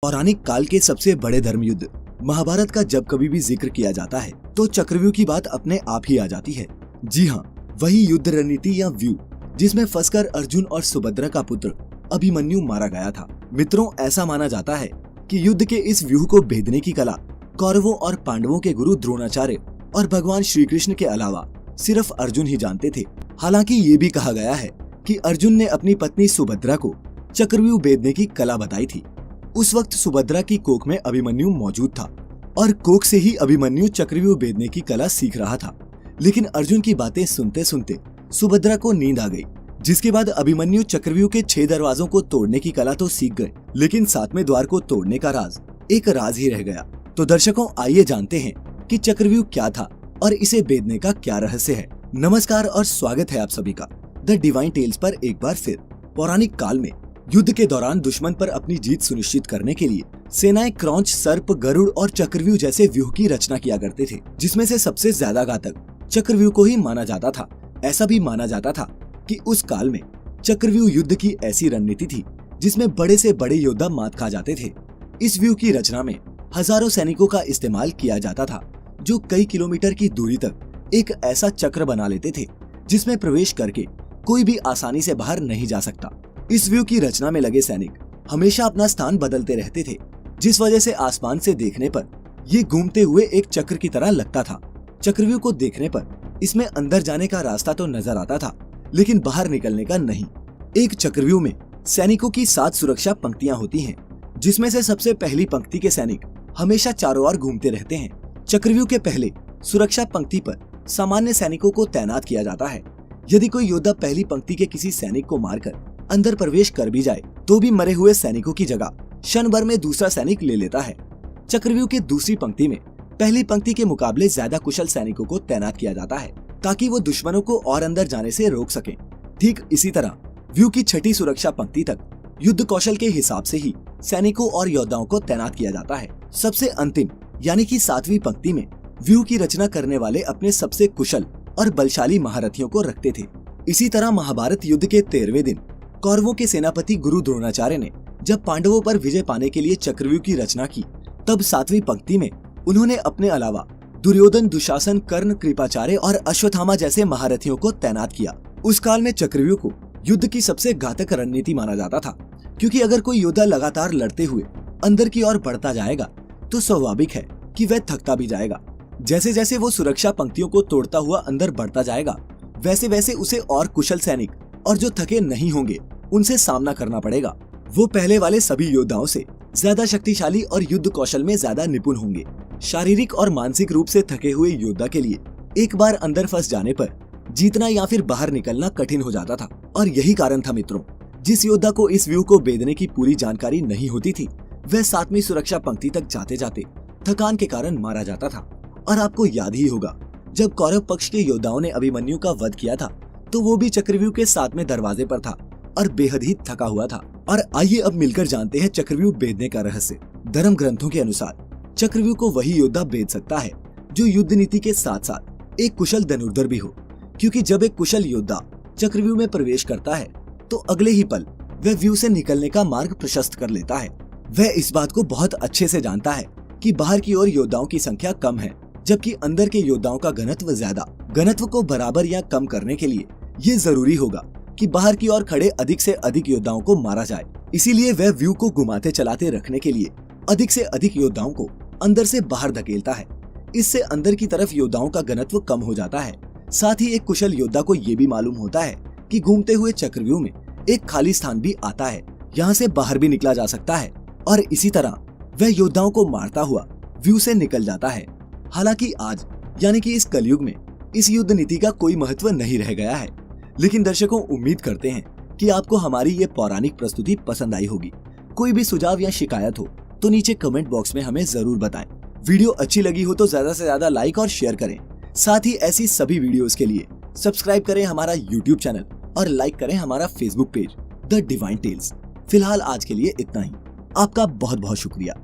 पौराणिक काल के सबसे बड़े धर्म युद्ध महाभारत का जब कभी भी जिक्र किया जाता है तो चक्रव्यूह की बात अपने आप ही आ जाती है। जी हाँ, वही युद्ध रणनीति या व्यूह जिसमें फंसकर अर्जुन और सुभद्रा का पुत्र अभिमन्यु मारा गया था। मित्रों, ऐसा माना जाता है कि युद्ध के इस व्यूह को भेदने की कला कौरवों और पांडवों के गुरु द्रोणाचार्य और भगवान श्री कृष्ण के अलावा सिर्फ अर्जुन ही जानते थे। हालांकि ये भी कहा गया है कि अर्जुन ने अपनी पत्नी सुभद्रा को चक्रव्यूह भेदने की कला बताई थी। उस वक्त सुभद्रा की कोख में अभिमन्यु मौजूद था और कोख से ही अभिमन्यु चक्रव्यूह भेदने की कला सीख रहा था। लेकिन अर्जुन की बातें सुनते सुनते सुभद्रा को नींद आ गई, जिसके बाद अभिमन्यु चक्रव्यूह के 6 दरवाजों को तोड़ने की कला तो सीख गए, लेकिन 7वें द्वार को तोड़ने का राज एक राज ही रह गया। तो दर्शकों, आइए जानते हैं कि चक्रव्यूह क्या था और इसे भेदने का क्या रहस्य है। नमस्कार और स्वागत है आप सभी का द डिवाइन टेल्स पर एक बार फिर। पौराणिक काल में युद्ध के दौरान दुश्मन पर अपनी जीत सुनिश्चित करने के लिए सेनाएं क्रौंच, सर्प, गरुड़ और चक्रव्यूह जैसे व्यूह की रचना किया करते थे, जिसमें से सबसे ज्यादा घातक चक्रव्यूह को ही माना जाता था। ऐसा भी माना जाता था कि उस काल में चक्रव्यूह युद्ध की ऐसी रणनीति थी जिसमें बड़े से बड़े योद्धा मात खा जाते थे। इस व्यूह की रचना में हजारों सैनिकों का इस्तेमाल किया जाता था, जो कई किलोमीटर की दूरी तक एक ऐसा चक्र बना लेते थे जिसमें प्रवेश करके कोई भी आसानी से बाहर नहीं जा सकता। इस व्यूह की रचना में लगे सैनिक हमेशा अपना स्थान बदलते रहते थे, जिस वजह से आसमान से देखने पर ये घूमते हुए एक चक्र की तरह लगता था। चक्रव्यूह को देखने पर इसमें अंदर जाने का रास्ता तो नजर आता था, लेकिन बाहर निकलने का नहीं। एक चक्रव्यूह में सैनिकों की 7 सुरक्षा पंक्तियां होती हैं, जिसमें से सबसे पहली पंक्ति के सैनिक हमेशा चारों ओर घूमते रहते हैं। चक्रव्यूह के पहले सुरक्षा पंक्ति पर सामान्य सैनिकों को तैनात किया जाता है। यदि कोई योद्धा पहली पंक्ति के किसी सैनिक को मारकर अंदर प्रवेश कर भी जाए तो भी मरे हुए सैनिकों की जगह क्षण भर में दूसरा सैनिक ले लेता है। चक्रव्यूह के दूसरी पंक्ति में पहली पंक्ति के मुकाबले ज्यादा कुशल सैनिकों को तैनात किया जाता है, ताकि वो दुश्मनों को और अंदर जाने से रोक सकें। ठीक इसी तरह व्यूह की 6ठी सुरक्षा पंक्ति तक युद्ध कौशल के हिसाब से ही सैनिकों और योद्धाओं को तैनात किया जाता है। सबसे अंतिम यानी कि 7वीं पंक्ति में व्यूह की रचना करने वाले अपने सबसे कुशल और बलशाली महारथियों को रखते थे। इसी तरह महाभारत युद्ध के 13वें दिन कौरवों के सेनापति गुरु द्रोणाचार्य ने जब पांडवों पर विजय पाने के लिए चक्रव्यूह की रचना की, तब 7वीं पंक्ति में उन्होंने अपने अलावा दुर्योधन, दुशासन, कर्ण, कृपाचार्य और अश्वत्थामा जैसे महारथियों को तैनात किया। उस काल में चक्रव्यूह को युद्ध की सबसे घातक रणनीति माना जाता था, क्योंकि अगर कोई योद्धा लगातार लड़ते हुए अंदर की ओर बढ़ता जाएगा तो स्वाभाविक है कि वह थकता भी जाएगा। जैसे जैसे वो सुरक्षा पंक्तियों को तोड़ता हुआ अंदर बढ़ता जाएगा, वैसे वैसे उसे और कुशल सैनिक और जो थके नहीं होंगे उनसे सामना करना पड़ेगा। वो पहले वाले सभी योद्धाओं से ज्यादा शक्तिशाली और युद्ध कौशल में ज्यादा निपुण होंगे। शारीरिक और मानसिक रूप से थके हुए योद्धा के लिए एक बार अंदर फंस जाने पर जीतना या फिर बाहर निकलना कठिन हो जाता था। और यही कारण था मित्रों, जिस योद्धा को इस व्यूह को भेदने की पूरी जानकारी नहीं होती थी, वह 7वीं सुरक्षा पंक्ति तक जाते जाते थकान के कारण मारा जाता था। और आपको याद ही होगा, जब कौरव पक्ष के योद्धाओं ने अभिमन्यु का वध किया था तो वो भी चक्रव्यूह के 7वें दरवाजे पर था और बेहद ही थका हुआ था। और आइए अब मिलकर जानते हैं चक्रव्यूह भेदने का रहस्य। धर्म ग्रंथों के अनुसार चक्रव्यूह को वही योद्धा भेद सकता है जो युद्ध नीति के साथ साथ एक कुशल धनुर्धर भी हो, क्योंकि जब एक कुशल योद्धा चक्रव्यूह में प्रवेश करता है तो अगले ही पल वह व्यूह से निकलने का मार्ग प्रशस्त कर लेता है। वह इस बात को बहुत अच्छे से जानता है कि बाहर की ओर योद्धाओं की संख्या कम है, जबकि अंदर के योद्धाओं का घनत्व ज्यादा। घनत्व को बराबर या कम करने के लिए ये जरूरी होगा कि बाहर की ओर खड़े अधिक से अधिक योद्धाओं को मारा जाए। इसीलिए वह व्यूह को घुमाते चलाते रखने के लिए अधिक से अधिक योद्धाओं को अंदर से बाहर धकेलता है। इससे अंदर की तरफ योद्धाओं का घनत्व कम हो जाता है। साथ ही एक कुशल योद्धा को ये भी मालूम होता है कि घूमते हुए चक्रव्यूह में एक खाली स्थान भी आता है, यहाँ से बाहर भी निकला जा सकता है। और इसी तरह वह योद्धाओं को मारता हुआ व्यूह से निकल जाता है। हालांकि आज यानी कि इस कलयुग में इस युद्ध नीति का कोई महत्व नहीं रह गया है, लेकिन दर्शकों, उम्मीद करते हैं कि आपको हमारी ये पौराणिक प्रस्तुति पसंद आई होगी। कोई भी सुझाव या शिकायत हो तो नीचे कमेंट बॉक्स में हमें जरूर बताएं। वीडियो अच्छी लगी हो तो ज्यादा से ज्यादा लाइक और शेयर करें। साथ ही ऐसी सभी वीडियोस के लिए सब्सक्राइब करें हमारा यूट्यूब चैनल और लाइक करें हमारा Facebook page the divine tales. फिलहाल आज के लिए इतना ही। आपका बहुत बहुत शुक्रिया।